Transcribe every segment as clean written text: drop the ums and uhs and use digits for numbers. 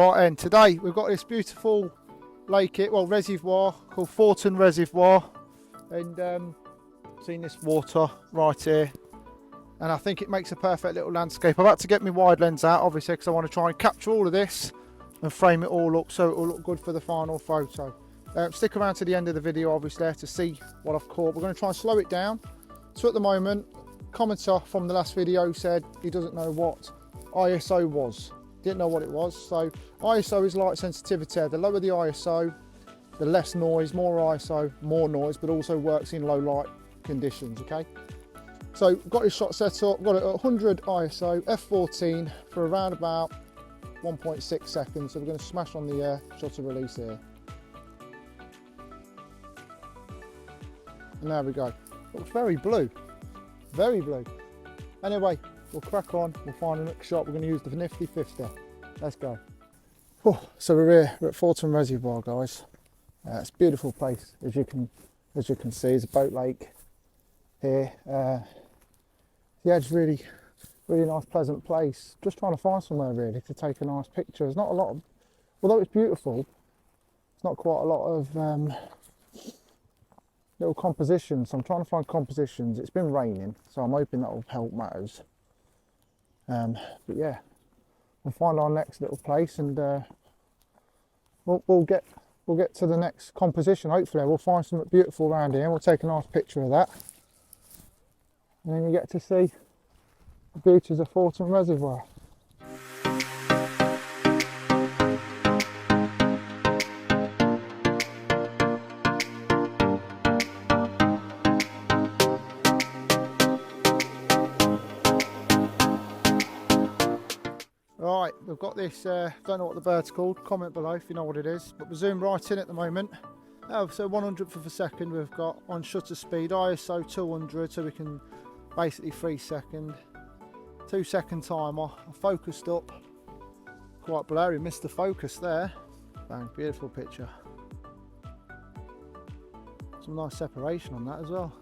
Right, and today we've got this beautiful lake, reservoir called Thornton Reservoir, and seen this water right here, and I think it makes a perfect little landscape. I've had to get my wide lens out, obviously, because I want to try and capture all of this and frame it all up so it will look good for the final photo. Stick around to the end of the video, obviously, to see what I've caught. We're going to try and slow it down. So at the moment, commenter from the last video said he doesn't know what ISO was. Didn't know what it was. So ISO is light sensitivity. The lower the ISO, the less noise. More ISO, more noise, but also works in low light conditions. Okay. So got this shot set up. Got it at 100 ISO, f14 for around about 1.6 seconds. So we're going to smash on the shutter release here. And there we go. Looks very blue. Very blue. Anyway, we'll crack on, we'll find the next shot. We're going to use the nifty 50. Let's go. Oh, so we're here, we're at Thornton Reservoir, guys. It's a beautiful place, as you can see. It's a boat lake here. Yeah, it's really nice, pleasant place. Just trying to find somewhere really to take a nice picture. There's not a lot of, although it's beautiful, it's not quite a lot of little compositions. So I'm trying to find compositions. It's been raining, so I'm hoping that will help matters. But yeah, we'll find our next little place, and we'll get to the next composition. Hopefully we'll find something beautiful around here and we'll take a nice picture of that, and then you get to see the beauties of Thornton Reservoir. Right, we've got this, don't know what the bird's called, comment below if you know what it is, but we're zoomed right in at the moment. So 100th of a second we've got on shutter speed, ISO 200, so we can basically 3 second, 2 second timer. I focused up, quite blurry, missed the focus there. Bang, beautiful picture. Some nice separation on that as well.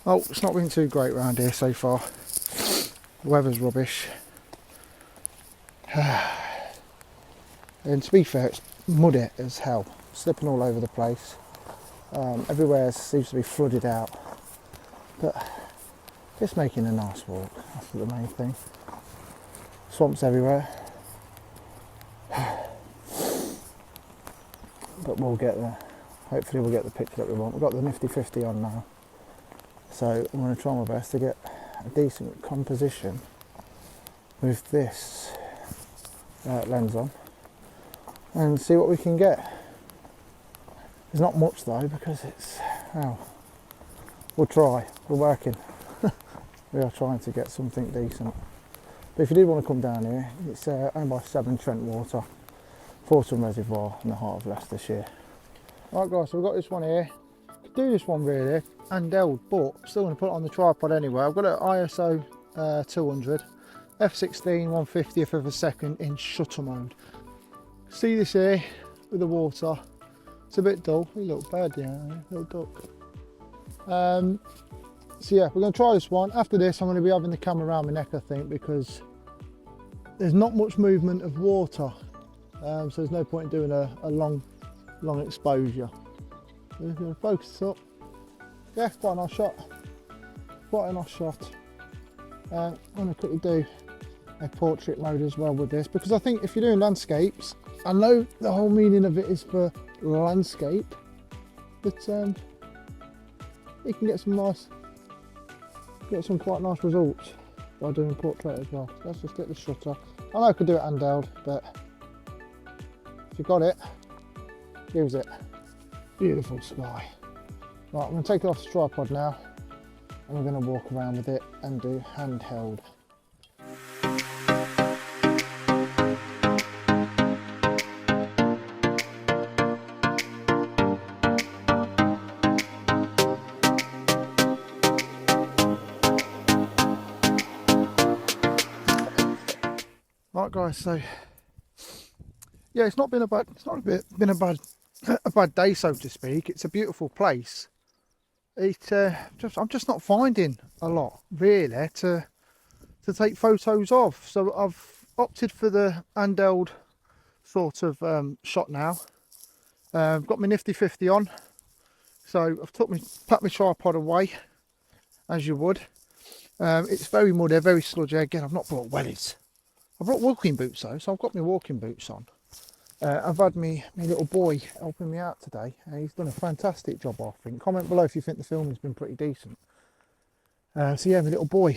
Oh, it's not been too great around here so far. The weather's rubbish, and to be fair, it's muddy as hell, slipping all over the place. Everywhere seems to be flooded out, but just making a nice walk, that's the main thing. Swamps everywhere, but we'll get there. Hopefully we'll get the picture that we want. We've got the nifty 50 on now, so I'm going to try my best to get a decent composition with this lens on and see what we can get. There's not much though, because it's, well, we'll try, we're working. We are trying to get something decent. But if you did want to come down here, it's owned by Severn Trent Water, Thornton Reservoir in the heart of Leicestershire. Right guys, so we've got this one here. Could do this one really handheld, but I'm still going to put it on the tripod anyway. I've got an ISO 200, f16 1/50th of a second in shutter mode. See this here with the water. It's a bit dull. A little bird, yeah, little duck. So yeah, we're going to try this one. After this, I'm going to be having the camera around my neck, I think, because there's not much movement of water, so there's no point in doing a long exposure. So we're going to focus up. Yeah, quite a nice shot. Quite a nice shot. I'm going to quickly do a portrait mode as well with this, because I think if you're doing landscapes, I know the whole meaning of it is for landscape, but you can get some quite nice results by doing portrait as well. So let's just get the shutter. I know I could do it handheld, but if you've got it, use it. Beautiful sky. Right, I'm going to take it off the tripod now, and we're going to walk around with it and do handheld. Right guys, so yeah, it's not been a bad day, so to speak. It's a beautiful place. I'm just not finding a lot really to take photos of. So I've opted for the handheld sort of shot now. I've got my nifty 50 on, so I've packed my tripod away as you would. It's very muddy, very sludgy. Again, I've not brought wellies. I've brought walking boots though, so I've got my walking boots on. I've had my little boy helping me out today. He's done a fantastic job, I think. Comment below if you think the film has been pretty decent. So yeah, my little boy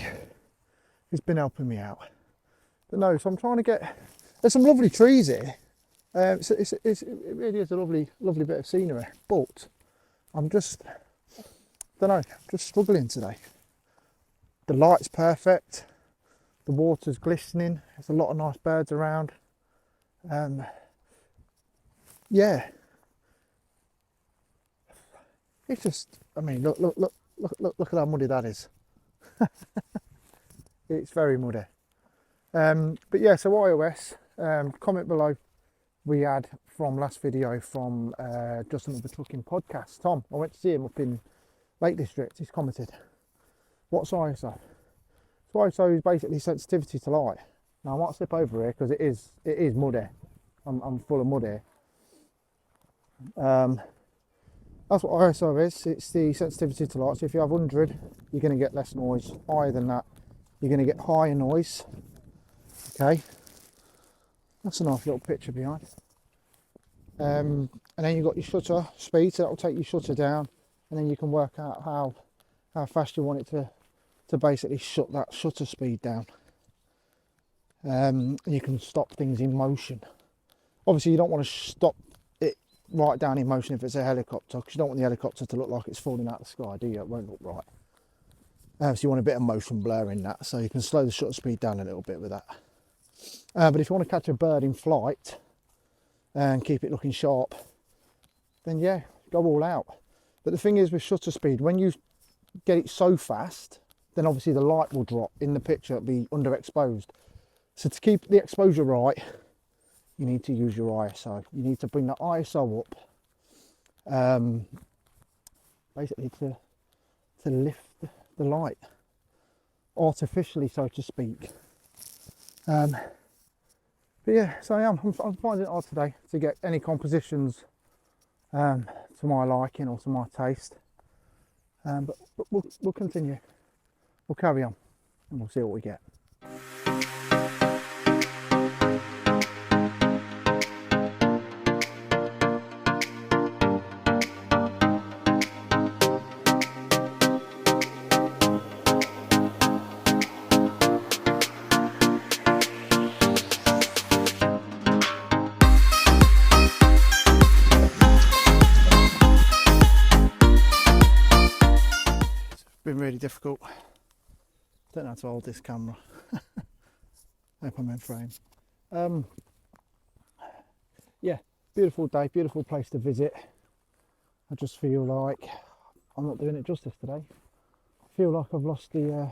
has been helping me out. But no, so I'm trying to get... There's some lovely trees here. It really is a lovely bit of scenery. But I'm just... don't know, just struggling today. The light's perfect. The water's glistening. There's a lot of nice birds around. Yeah. It's just, I mean, look at how muddy that is. It's very muddy. But yeah, so iOS, comment below. We had from last video from Just Another Trucking Podcast. Tom, I went to see him up in Lake District. He's commented, what's ISO? So ISO is basically sensitivity to light. Now I might slip over here because it is muddy. I'm full of mud here. That's what ISO is. It's the sensitivity to light. So if you have 100, you're going to get less noise. Higher than that, you're going to get higher noise. Okay, that's a nice little picture behind. And then you've got your shutter speed, so that will take your shutter down, and then you can work out how fast you want it to basically shut that shutter speed down. And you can stop things in motion. Obviously, you don't want to stop it right down in motion if it's a helicopter, because you don't want the helicopter to look like it's falling out of the sky, do you? It won't look right. So you want a bit of motion blur in that, so you can slow the shutter speed down a little bit with that. But if you want to catch a bird in flight and keep it looking sharp, then yeah, go all out. But the thing is with shutter speed, when you get it so fast, then obviously the light will drop in the picture, it'll be underexposed. So to keep the exposure right, you need to use your ISO. You need to bring the ISO up, basically to lift the light, artificially, so to speak. But yeah, so I'm finding it hard today to get any compositions to my liking or to my taste. But we'll continue. We'll carry on and we'll see what we get. Been really difficult. Don't know how to hold this camera. Hope I'm in frame. Yeah, beautiful day, beautiful place to visit. I just feel like I'm not doing it justice today. I feel like I've lost my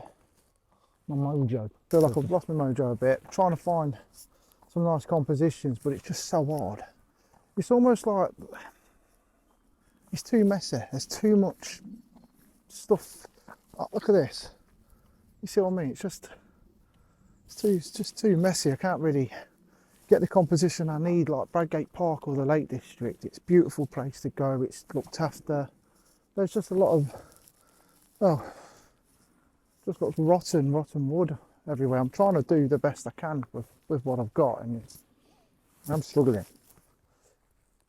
mojo. I feel like I've lost my mojo a bit. Trying to find some nice compositions, but it's just so hard. It's almost like it's too messy. There's too much stuff. Oh, look at this. You see what I mean? It's just too messy. I can't really get the composition I need, like Bradgate Park or the Lake District. It's a beautiful place to go. It's looked after. There's just a lot of, well, just got rotten wood everywhere. I'm trying to do the best I can with what I've got, and I'm struggling.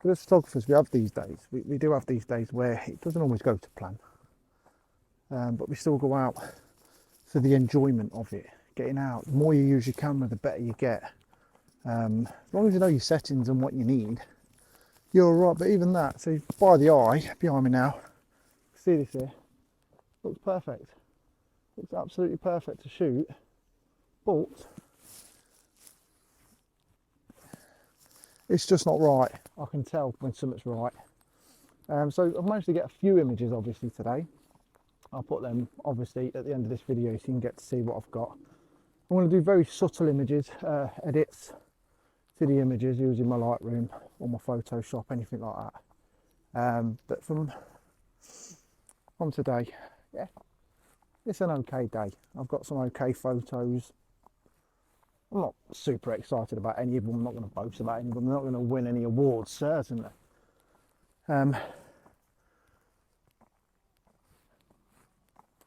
But as photographers, we have these days. We do have these days where it doesn't always go to plan. But we still go out for the enjoyment of it, getting out. The more you use your camera, the better you get. As long as you know your settings and what you need, you're all right. But even that, so by the eye, behind me now, see this here, looks perfect. Looks absolutely perfect to shoot, but it's just not right. I can tell when something's right. So I've managed to get a few images obviously today. I'll put them obviously at the end of this video so you can get to see what I've got. I'm going to do very subtle images, edits to the images using my Lightroom or my Photoshop, anything like that. But from today, yeah, it's an okay day. I've got some okay photos. I'm not super excited about any of them. I'm not going to boast about any of them. They're not going to win any awards, certainly. I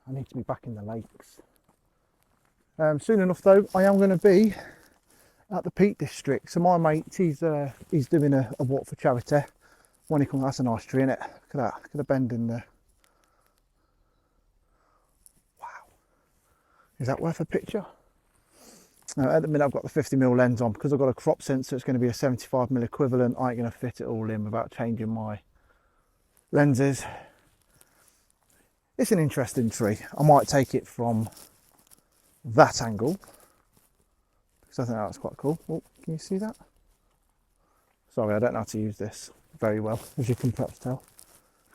need to be back in the lakes. Soon enough though, I am going to be at the Peak District. So my mate, he's doing a walk for charity. When he comes, that's a nice tree, innit? Look at that, look at the bend in there. Wow. Is that worth a picture? Now, at the minute I've got the 50mm lens on because I've got a crop sensor. It's going to be a 75mm equivalent. I ain't going to fit it all in without changing my lenses. It's an interesting tree. I might take it from that angle because I think that's quite cool. Oh, can you see that? Sorry, I don't know how to use this very well, as you can perhaps tell.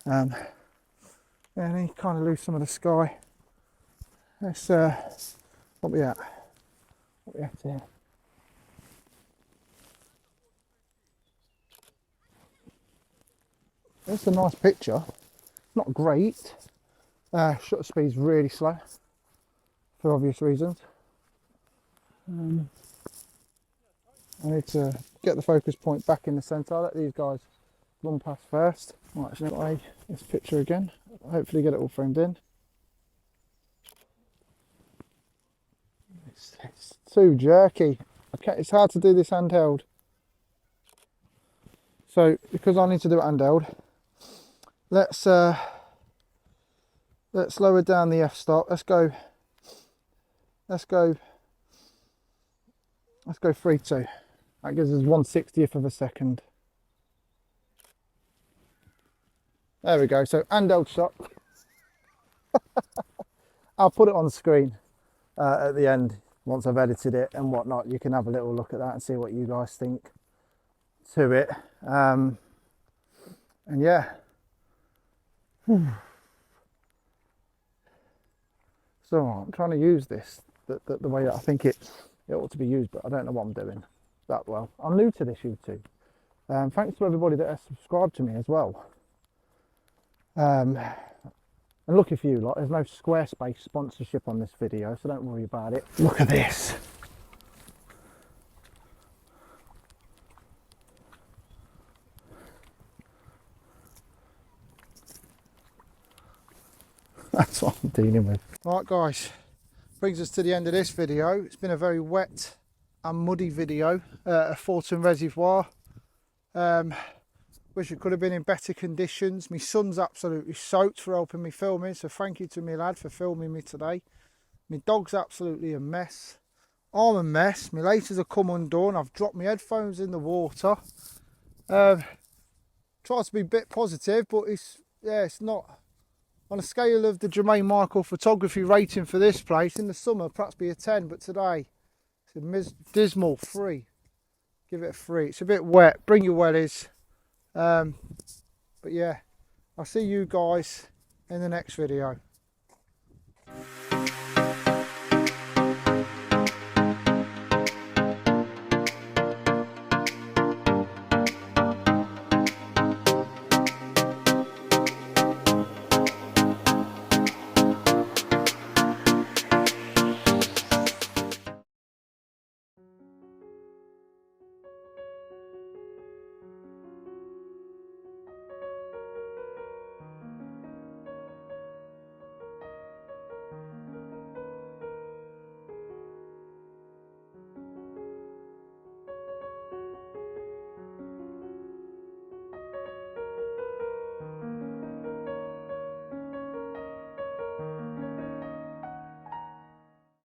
And then you kind of lose some of the sky. Let's what we at? What we at here? It's a nice picture. Not great. Shutter speed's really slow for obvious reasons. I need to get the focus point back in the centre. I'll let these guys run past first. Right, so play this picture again. Hopefully get it all framed in. It's too jerky. Okay, it's hard to do this handheld. So because I need to do it handheld, let's lower down the f-stop. Let's go 3.2. That gives us 1/60th of a second. There we go. So handheld shot. I'll put it on the screen at the end once I've edited it and whatnot. You can have a little look at that and see what you guys think to it. And yeah. So I'm trying to use this the way that I think it ought to be used, but I don't know what I'm doing that well. I'm new to this YouTube. Thanks to everybody that has subscribed to me as well. And lucky for you lot, there's no Squarespace sponsorship on this video, so don't worry about it. Look at this. That's what I'm dealing with. Right guys, brings us to the end of this video. It's been a very wet and muddy video at Thornton Reservoir. Wish it could have been in better conditions. My son's absolutely soaked for helping me filming, so thank you to my lad for filming me today. My dog's absolutely a mess. I'm a mess. My lasers have come undone. I've dropped my headphones in the water. Try to be a bit positive, but it's not. On a scale of the Jermaine Michael Photography rating for this place, in the summer perhaps be a 10, but today it's a dismal 3. Give it a 3. It's a bit wet. Bring your wellies. But yeah, I'll see you guys in the next video.